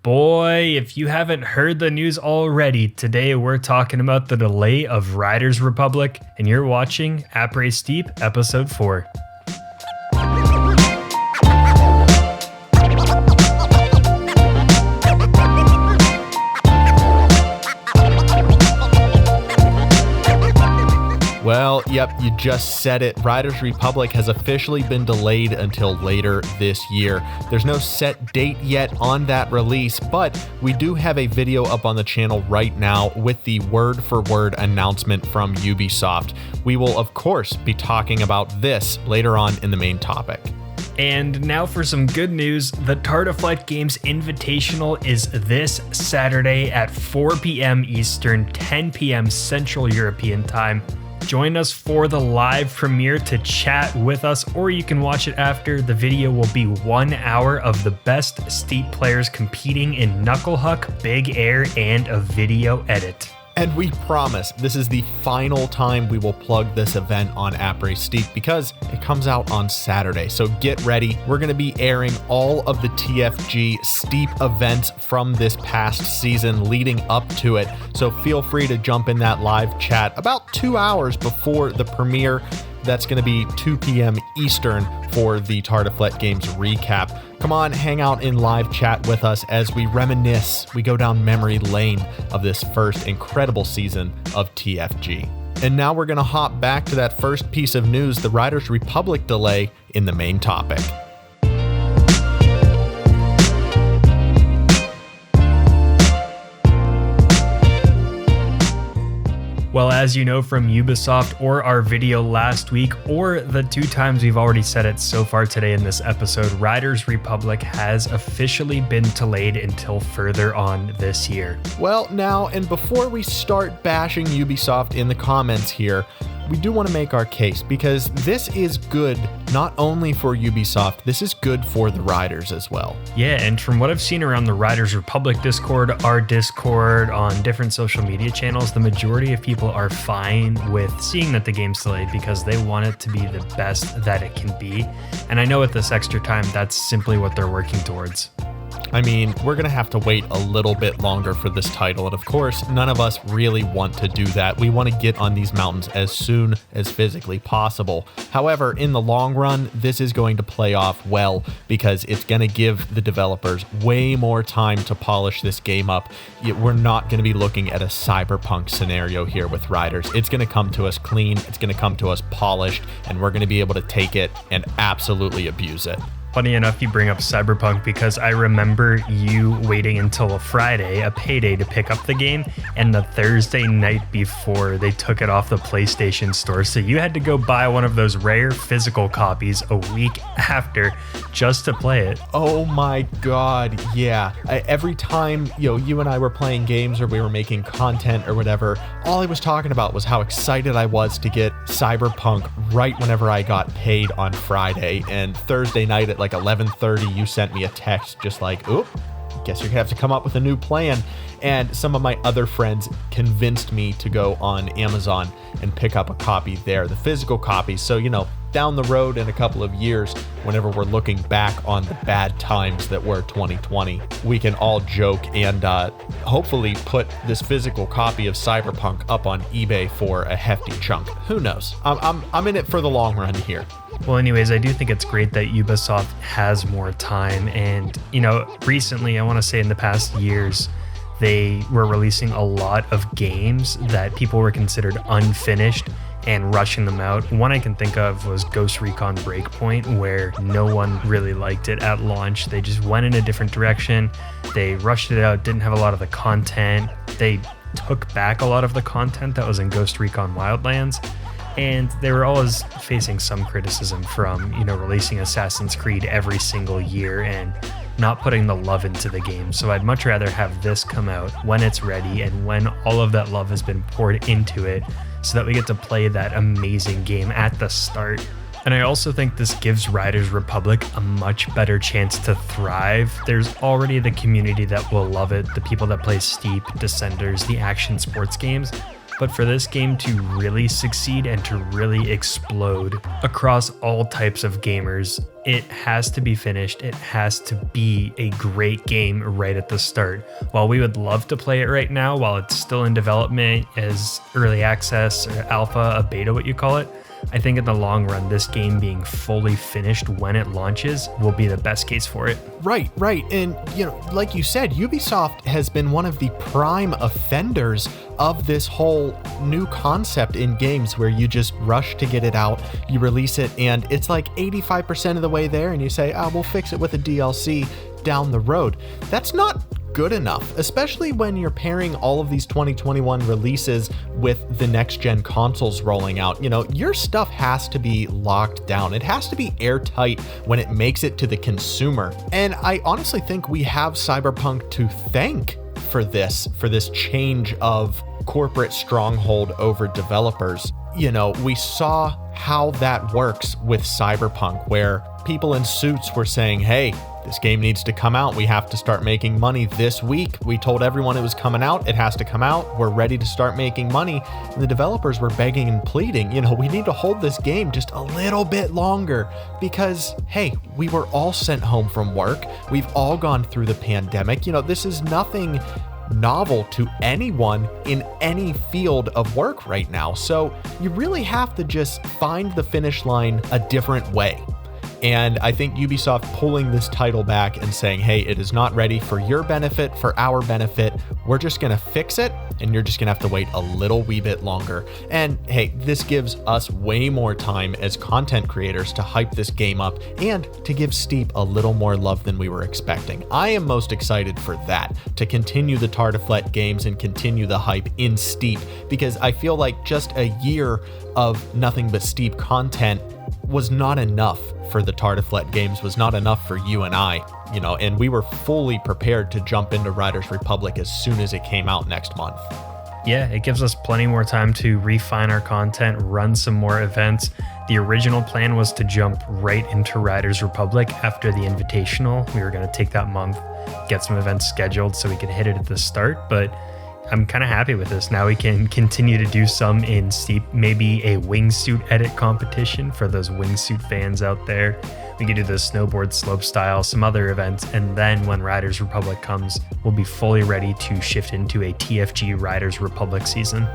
Boy, if you haven't heard the news already, today we're talking about the delay of Riders Republic, and you're watching Après Episode 4. Well, yep, you just said it. Riders Republic has officially been delayed until later this year. There's no set date yet on that release, but we do have a video up on the channel right now with the word-for-word announcement from Ubisoft. We will, of course, be talking about this later on in the main topic. And now for some good news, the Tartaflight Games Invitational is this Saturday at 4 p.m. Eastern, 10 p.m. Central European Time. Join us for the live premiere to chat with us, or you can watch it after. The video will be 1 hour of the best Steep players competing in Knuckle Huck, Big Air, and a video edit. And we promise this is the final time we will plug this event on Après Steep because it comes out on Saturday. So get ready. We're going to be airing all of the TFG Steep events from this past season leading up to it. So feel free to jump in that live chat about 2 hours before the premiere. That's going to be 2 p.m. Eastern for the Tartaflight Games recap. Come on, hang out in live chat with us as we reminisce. We go down memory lane of this first incredible season of TFG. And now we're going to hop back to that first piece of news, the Riders Republic delay in the main topic. Well, as you know from Ubisoft or our video last week, or the 2 times we've already said it so far today in this episode, Riders Republic has officially been delayed until further on this year. Well, now, and before we start bashing Ubisoft in the comments here, we do want to make our case because this is good not only for Ubisoft, this is good for the riders as well. Yeah, and from what I've seen around the Riders Republic Discord, our Discord, on different social media channels, the majority of people are fine with seeing that the game's delayed because they want it to be the best that it can be. And I know with this extra time, that's simply what they're working towards. I mean, we're going to have to wait a little bit longer for this title, and of course, none of us really want to do that. We want to get on these mountains as soon as physically possible. However, in the long run, this is going to play off well because it's going to give the developers way more time to polish this game up. We're not going to be looking at a cyberpunk scenario here with Riders. It's going to come to us clean, it's going to come to us polished, and we're going to be able to take it and absolutely abuse it. Funny enough, you bring up Cyberpunk because I remember you waiting until a Friday, a payday, to pick up the game, and the Thursday night before they took it off the PlayStation Store. So you had to go buy one of those rare physical copies a week after just to play it. Oh my God, yeah. Every time you and I were playing games or we were making content or whatever, all I was talking about was how excited I was to get Cyberpunk right whenever I got paid on Friday. And Thursday night at like 11:30, you sent me a text just like, oop, guess you're gonna have to come up with a new plan. And some of my other friends convinced me to go on Amazon and pick up a copy there, the physical copy. So, down the road in a couple of years, whenever we're looking back on the bad times that were 2020, we can all joke and hopefully put this physical copy of Cyberpunk up on eBay for a hefty chunk. Who knows? I'm in it for the long run here. Well, anyways, I do think it's great that Ubisoft has more time. And, recently, I want to say in the past years, they were releasing a lot of games that people were considered unfinished and rushing them out. One I can think of was Ghost Recon Breakpoint, where no one really liked it at launch. They just went in a different direction. They rushed it out, didn't have a lot of the content. They took back a lot of the content that was in Ghost Recon Wildlands. And they were always facing some criticism from, releasing Assassin's Creed every single year and not putting the love into the game. So I'd much rather have this come out when it's ready and when all of that love has been poured into it so that we get to play that amazing game at the start. And I also think this gives Riders Republic a much better chance to thrive. There's already the community that will love it, the people that play Steep, Descenders, the action sports games. But for this game to really succeed and to really explode across all types of gamers, it has to be finished. It has to be a great game right at the start. While we would love to play it right now, while it's still in development as early access or alpha, a beta, what you call it, I think in the long run, this game being fully finished when it launches will be the best case for it. Right. And, like you said, Ubisoft has been one of the prime offenders of this whole new concept in games where you just rush to get it out, you release it, and it's like 85% of the way there, and you say, we'll fix it with a DLC down the road. That's not good enough, especially when you're pairing all of these 2021 releases with the next gen consoles rolling out. Your stuff has to be locked down. It has to be airtight when it makes it to the consumer. And I honestly think we have Cyberpunk to thank for this change of corporate stronghold over developers. We saw how that works with Cyberpunk, where people in suits were saying, hey, this game needs to come out. We have to start making money this week. We told everyone it was coming out. It has to come out. We're ready to start making money. And the developers were begging and pleading, we need to hold this game just a little bit longer because, hey, we were all sent home from work. We've all gone through the pandemic. This is nothing novel to anyone in any field of work right now. So you really have to just find the finish line a different way. And I think Ubisoft pulling this title back and saying, hey, it is not ready for your benefit, for our benefit. We're just going to fix it, and you're just going to have to wait a little wee bit longer. And hey, this gives us way more time as content creators to hype this game up and to give Steep a little more love than we were expecting. I am most excited for that, to continue the Tartiflet games and continue the hype in Steep, because I feel like just a year of nothing but Steep content was not enough for the Tartiflet games, was not enough for you and I, and we were fully prepared to jump into Riders Republic as soon as it came out next month. Yeah, it gives us plenty more time to refine our content, run some more events. The original plan was to jump right into Riders Republic after the Invitational. We were going to take that month, get some events scheduled so we could hit it at the start, but I'm kind of happy with this. Now we can continue to do some in Steep, maybe a wingsuit edit competition for those wingsuit fans out there. We could do the snowboard slopestyle, some other events, and then when Riders Republic comes, we'll be fully ready to shift into a TFG Riders Republic season.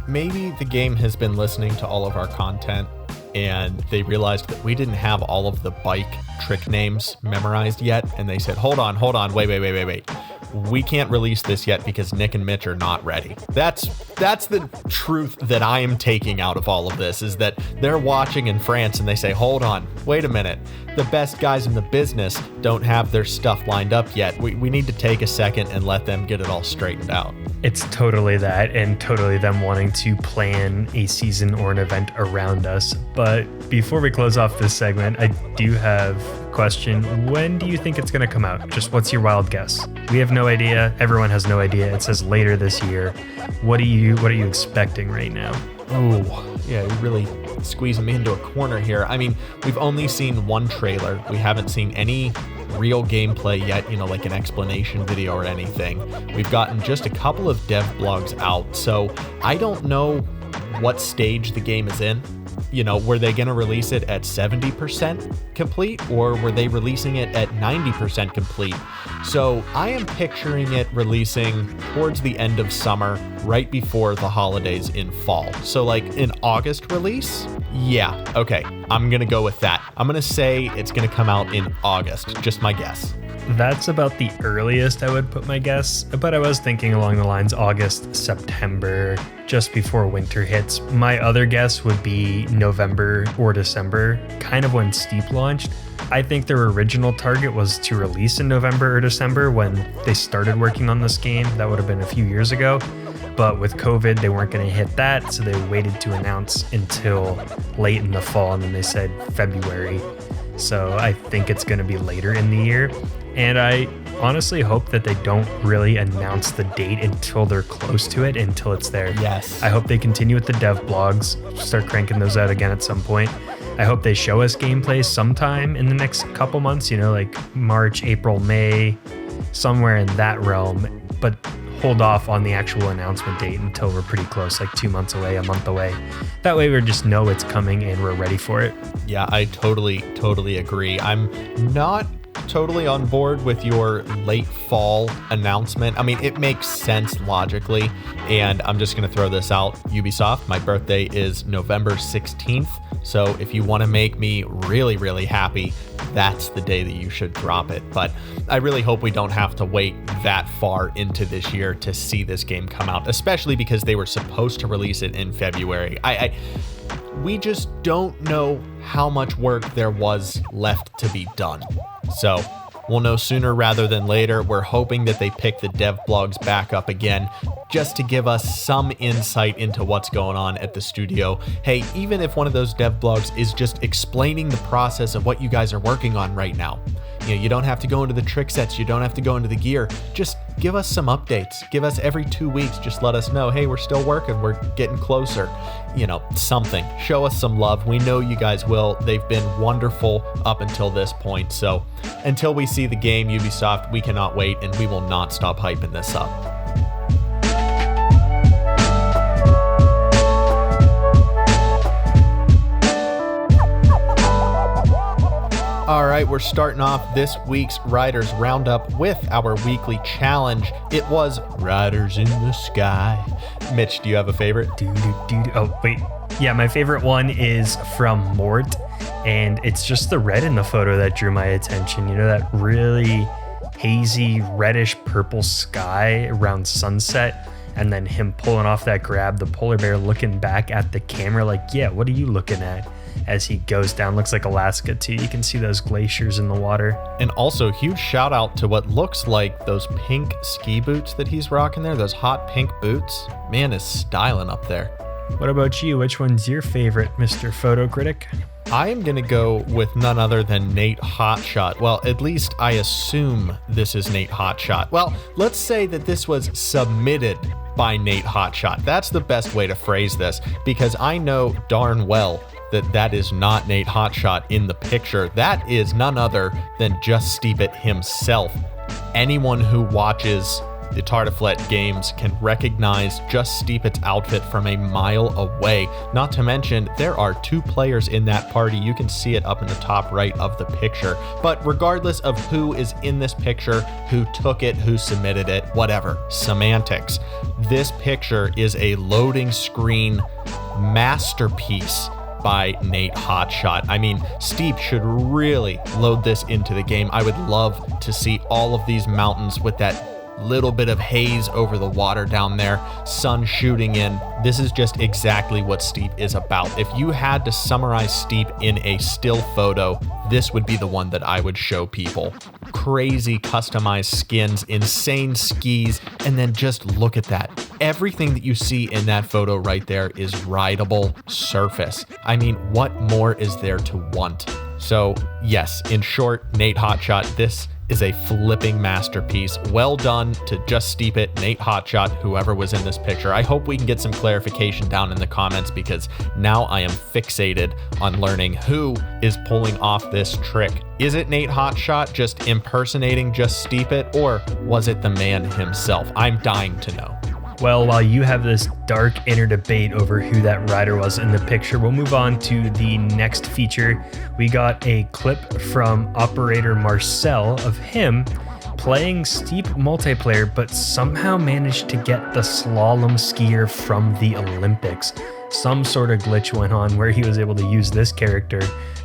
Maybe the game has been listening to all of our content and they realized that we didn't have all of the bike trick names memorized yet, and they said, hold on, wait. We can't release this yet because Nick and Mitch are not ready. That's the truth that I am taking out of all of this, is that they're watching in France and they say, hold on, wait a minute. The best guys in the business don't have their stuff lined up yet. We need to take a second and let them get it all straightened out. It's totally that, and totally them wanting to plan a season or an event around us. But before we close off this segment, I do have a question. When do you think it's going to come out? Just what's your wild guess? We have no idea. Everyone has no idea. It says later this year. What are you expecting right now? Oh, yeah, you're really squeezing me into a corner here. I mean, we've only seen one trailer. We haven't seen any real gameplay yet, like an explanation video or anything. We've gotten just a couple of dev blogs out, so I don't know what stage the game is in. Were they going to release it at 70% complete, or were they releasing it at 90% complete? So I am picturing it releasing towards the end of summer, right before the holidays in fall. So like an August release? Yeah, okay, I'm going to go with that. I'm going to say it's going to come out in August, just my guess. That's about the earliest I would put my guess, but I was thinking along the lines August, September, just before winter hits. My other guess would be November or December, kind of when Steep launched. I think their original target was to release in November or December when they started working on this game. That would have been a few years ago. But with COVID, they weren't going to hit that, so they waited to announce until late in the fall, and then they said February. So I think it's going to be later in the year. And I honestly hope that they don't really announce the date until they're close to it, until it's there. Yes. I hope they continue with the dev blogs, start cranking those out again at some point. I hope they show us gameplay sometime in the next couple months, like March, April, May, somewhere in that realm. But hold off on the actual announcement date until we're pretty close, like 2 months away, a month away. That way we just know it's coming and we're ready for it. Yeah, I totally agree. I'm not totally on board with your late fall announcement. I mean, it makes sense logically, and I'm just going to throw this out. Ubisoft, my birthday is November 16th, so if you want to make me really, really happy, that's the day that you should drop it. But I really hope we don't have to wait that far into this year to see this game come out, especially because they were supposed to release it in February. We just don't know how much work there was left to be done. So we'll know sooner rather than later. We're hoping that they pick the dev blogs back up again just to give us some insight into what's going on at the studio. Hey, even if one of those dev blogs is just explaining the process of what you guys are working on right now. You know, you don't have to go into the trick sets. You don't have to go into the gear. Just give us some updates. Give us every 2 weeks. Just let us know, hey, we're still working. We're getting closer. You know, something. Show us some love. We know you guys will. They've been wonderful up until this point. So until we see the game, Ubisoft, we cannot wait, and we will not stop hyping this up. All right, we're starting off this week's Riders Roundup with our weekly challenge. It was Riders in the Sky. Mitch, do you have a favorite? Oh, wait. Yeah, my favorite one is from Mort, and it's just the red in the photo that drew my attention. You know, that really hazy reddish purple sky around sunset, and then him pulling off that grab, the polar bear looking back at the camera like, yeah, what are you looking at? As he goes down, looks like Alaska too. You can see those glaciers in the water. And also huge shout out to what looks like those pink ski boots that he's rocking there, those hot pink boots. Man is styling up there. What about you? Which one's your favorite, Mr. Photo Critic? I am going to go with none other than Nate Hotshot. Well, at least I assume this is Nate Hotshot. Well, let's say that this was submitted by Nate Hotshot. That's the best way to phrase this, because I know darn well that is not Nate Hotshot in the picture. That is none other than Just Steep It himself. Anyone who watches the Tartiflette games can recognize Just Steep It's outfit from a mile away. Not to mention, there are 2 players in that party. You can see it up in the top right of the picture. But regardless of who is in this picture, who took it, who submitted it, whatever, semantics. This picture is a loading screen masterpiece by Nate Hotshot. I mean, Steep should really load this into the game. I would love to see all of these mountains with that little bit of haze over the water down there, sun shooting in. This is just exactly what Steep is about. If you had to summarize Steep in a still photo, this would be the one that I would show people. Crazy customized skins, insane skis, and then just look at that. Everything that you see in that photo right there is rideable surface. I mean, what more is there to want? So yes, in short, Nate Hotshot, this is a flipping masterpiece. Well done to Just Steep It, Nate Hotshot, whoever was in this picture. I hope we can get some clarification down in the comments, because now I am fixated on learning who is pulling off this trick. Is it Nate Hotshot just impersonating Just Steep It, or was it the man himself? I'm dying to know. Well, while you have this dark inner debate over who that rider was in the picture, we'll move on to the next feature. We got a clip from operator Marcel of him playing Steep multiplayer, but somehow managed to get the slalom skier from the Olympics. Some sort of glitch went on where he was able to use this character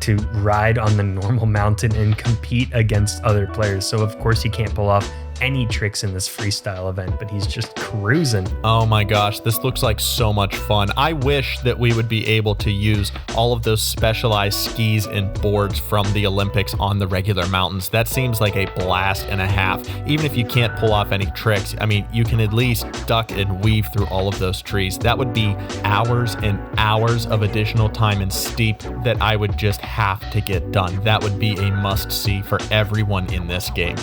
to ride on the normal mountain and compete against other players. So of course he can't pull off any tricks in this freestyle event, but he's just cruising. Oh my gosh, this looks like so much fun. I wish that we would be able to use all of those specialized skis and boards from the Olympics on the regular mountains. That seems like a blast and a half. Even if you can't pull off any tricks, I mean, you can at least duck and weave through all of those trees. That would be hours and hours of additional time in Steep that I would just have to get done. That would be a must-see for everyone in this game.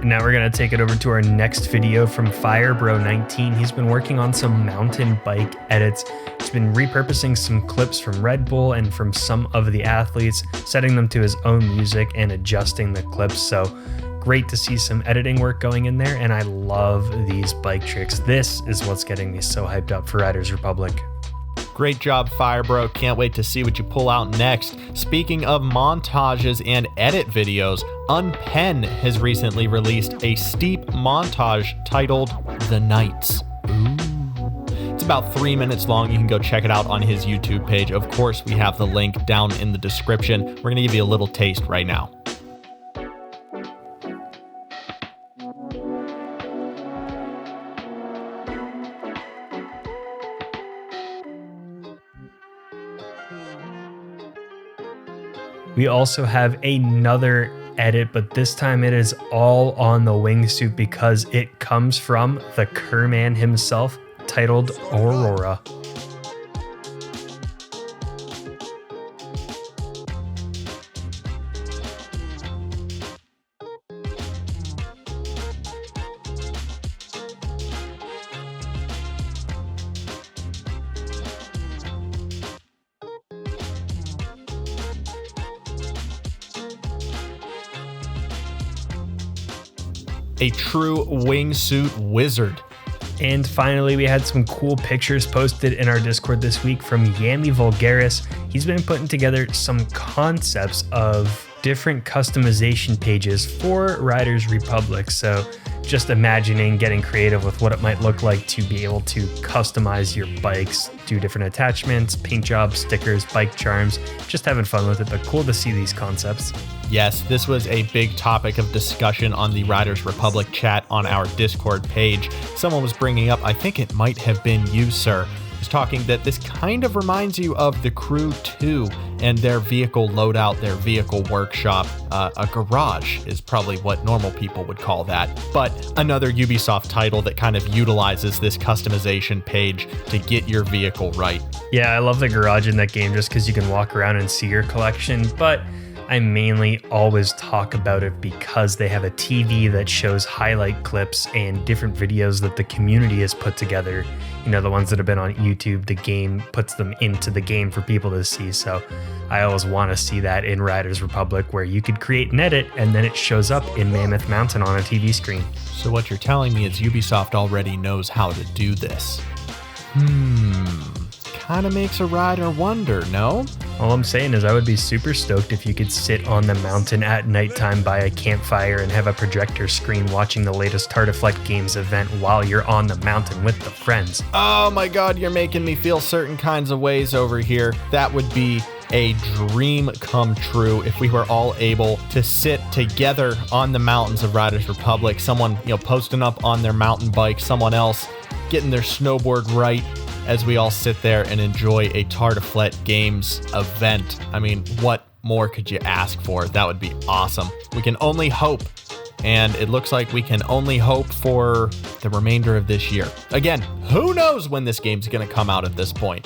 Now we're going to take it over to our next video from Firebro19. He's been working on some mountain bike edits. He's been repurposing some clips from Red Bull and from some of the athletes, setting them to his own music and adjusting the clips. So great to see some editing work going in there, and I love these bike tricks. This is what's getting me so hyped up for Riders Republic. Great job, Firebro. Can't wait to see what you pull out next. Speaking of montages and edit videos, Unpen has recently released a steep montage titled The Nights. Ooh. It's about 3 minutes long. You can go check it out on his YouTube page. Of course, we have the link down in the description. We're going to give you a little taste right now. We also have another edit, but this time it is all on the wingsuit because it comes from the Kerman himself, titled Aurora. A true wingsuit wizard. And finally, we had some cool pictures posted in our Discord this week from Yami Vulgaris. He's been putting together some concepts of different customization pages for Riders Republic. So just imagining getting creative with what it might look like to be able to customize your bikes, do different attachments, paint jobs, stickers, bike charms, just having fun with it, but cool to see these concepts. Yes, this was a big topic of discussion on the Riders Republic chat on our Discord page. Someone was bringing up, I think it might have been you, sir, was talking that this kind of reminds you of the Crew 2 and their vehicle loadout, their vehicle workshop. A garage is probably what normal people would call that, but another Ubisoft title that kind of utilizes this customization page to get your vehicle right. Yeah, I love the garage in that game just because you can walk around and see your collection, but I mainly always talk about it because they have a TV that shows highlight clips and different videos that the community has put together. You know, the ones that have been on YouTube, the game puts them into the game for people to see. So I always want to see that in Riders Republic, where you could create an edit and then it shows up in Mammoth Mountain on a TV screen. So what you're telling me is Ubisoft already knows how to do this. Kind of makes a rider wonder, no? All I'm saying is I would be super stoked if you could sit on the mountain at nighttime by a campfire and have a projector screen watching the latest Tartiflette Games event while you're on the mountain with the friends. Oh my god, you're making me feel certain kinds of ways over here. That would be a dream come true if we were all able to sit together on the mountains of Riders Republic. Someone, posting up on their mountain bike, someone else getting their snowboard right, as we all sit there and enjoy a Tartiflette Games event. I mean, what more could you ask for? That would be awesome. We can only hope, and it looks like we can only hope for the remainder of this year. Again, who knows when this game's going to come out at this point?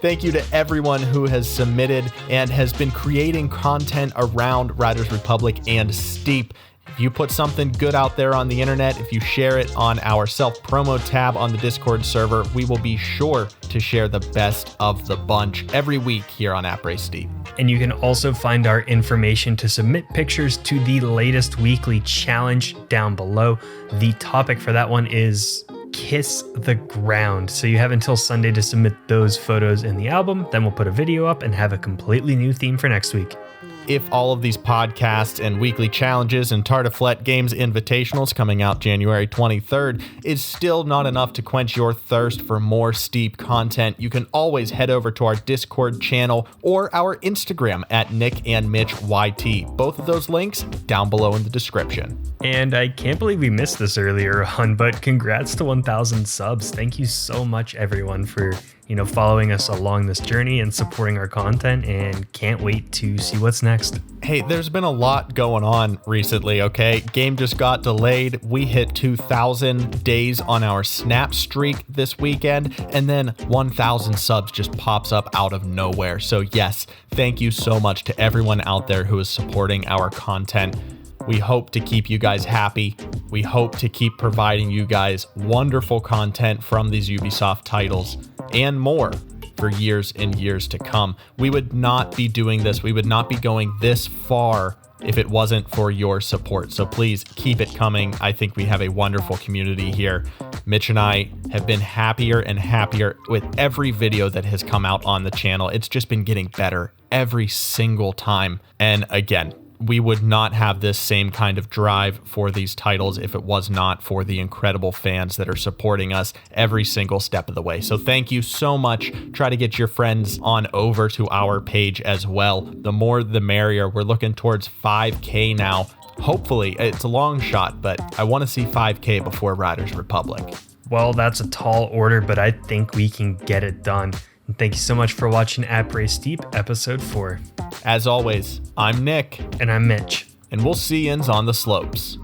Thank you to everyone who has submitted and has been creating content around Riders Republic and Steep. If you put something good out there on the internet, if you share it on our self-promo tab on the Discord server, we will be sure to share the best of the bunch every week here on Après Steep. And you can also find our information to submit pictures to the latest weekly challenge down below. The topic for that one is Kiss the Ground. So you have until Sunday to submit those photos in the album. Then we'll put a video up and have a completely new theme for next week. If all of these podcasts and weekly challenges and Tartiflette Games invitationals coming out January 23rd is still not enough to quench your thirst for more Steep content, you can always head over to our Discord channel or our Instagram at Nick and Mitch YT. Both of those links down below in the description. And I can't believe we missed this earlier on, but congrats to 1,000 subs. Thank you so much, everyone, for following us along this journey and supporting our content, and can't wait to see what's next. Hey, there's been a lot going on recently, okay? Game just got delayed. We hit 2,000 days on our Snap streak this weekend, and then 1,000 subs just pops up out of nowhere. So yes, thank you so much to everyone out there who is supporting our content. We hope to keep you guys happy. We hope to keep providing you guys wonderful content from these Ubisoft titles and more for years and years to come. We would not be doing this. We would not be going this far if it wasn't for your support. So please keep it coming. I think we have a wonderful community here. Mitch and I have been happier and happier with every video that has come out on the channel. It's just been getting better every single time. And again, we would not have this same kind of drive for these titles if it was not for the incredible fans that are supporting us every single step of the way. So thank you so much. Try to get your friends on over to our page as well. The more the merrier. We're looking towards 5K now. Hopefully, it's a long shot, but I want to see 5K before Riders Republic. Well, that's a tall order, but I think we can get it done. And thank you so much for watching Après Steep episode 4. As always, I'm Nick. And I'm Mitch. And we'll see yins on the slopes.